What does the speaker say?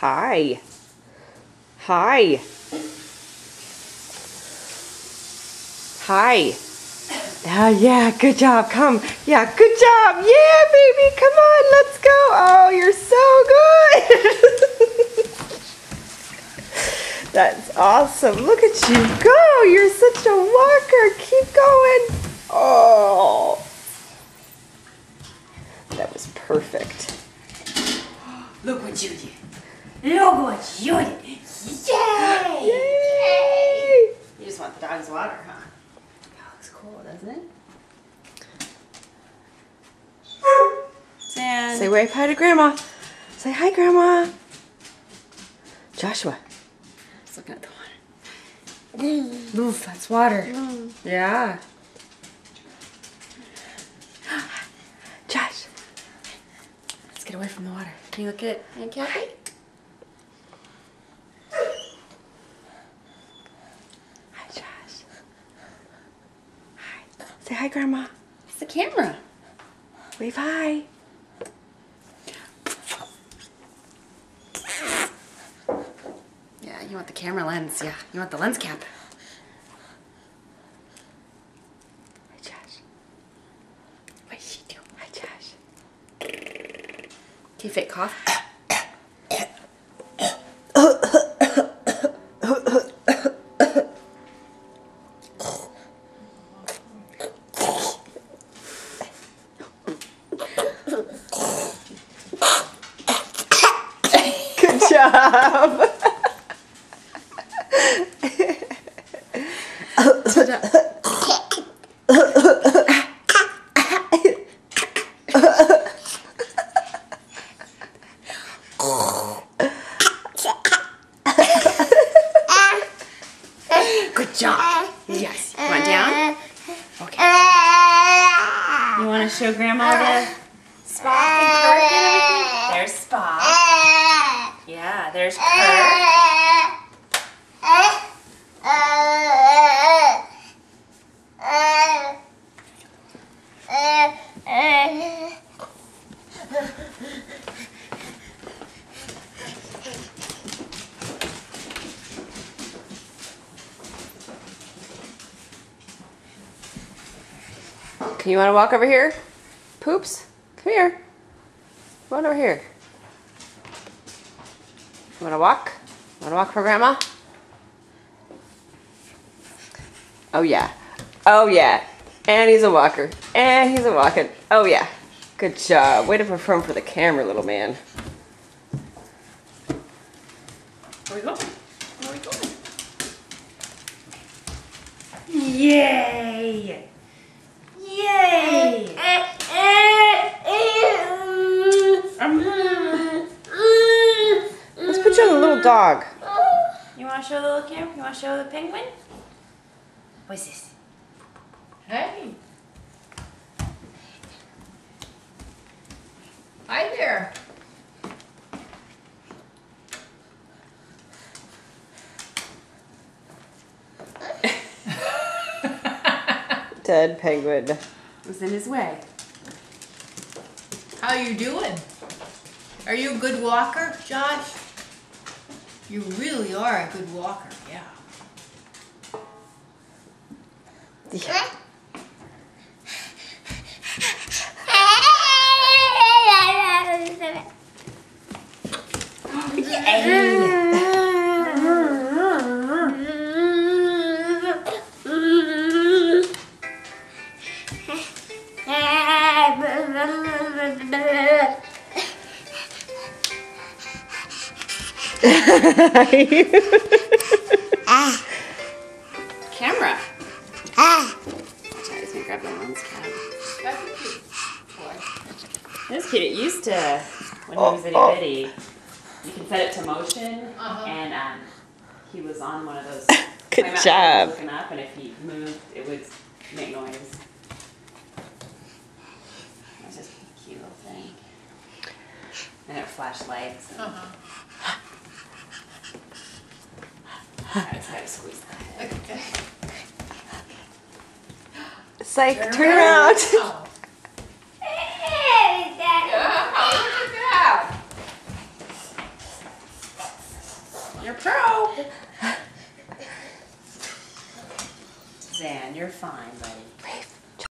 Hi. Hi. Hi. Yeah, good job. Come. Yeah, good job. Yeah, baby. Come on, let's go. Oh, you're so good. That's awesome. Look at you go. You're such a walker. Keep going. Oh. That was perfect. Look what you did. Look what you did. Yay! Yay! You just want the dog's water, huh? That looks cool, doesn't it? Sand. Say wave hi to Grandma. Say hi, Grandma. Joshua. Just looking at the water. Oof, that's water. Yeah. Josh. Let's get away from the water. Can you look at Aunt Kathy? Hi, Josh. Hi. Say hi, Grandma. It's the camera. Wave hi. Yeah, you want the camera lens. Yeah, you want the lens cap. Hi, Josh. What did she do? Hi, Josh. Do you fake cough? Good job. Good job. Yes. You want down? Okay. You want to show Grandma the Spock and Kirk and everything? There's Spock. Yeah, there's Kirk. You want to walk over here? Poops? Come here. Come on over here. You want to walk? Want to walk for Grandma? Oh, yeah. Oh, yeah. And he's a walker. And he's a walking. Oh, yeah. Good job. Way to perform for the camera, little man. Where are we going? Where are we going? Yay! Yay! Let's put you on the little dog. You want to show the little camera? You want to show the penguin? What's this? Hey. Hi there. Dead penguin. It was in his way. How you doing? Are you a good walker, Josh? You really are a good walker, yeah. Yeah. Camera. Sorry, he's gonna grab my lens cap. That's a cute boy. This kid, it used to, when he was itty bitty, you can set it to motion, and he was on one of those. Good timeouts job. Looking up, and if he moved, it would make noise. That's just a cute little thing. And it flashed lights. And I just had to squeeze that. Okay. Psych, turn around. Oh. Yeah, look at that. You're a pro. Zan, you're fine, buddy. Rafe.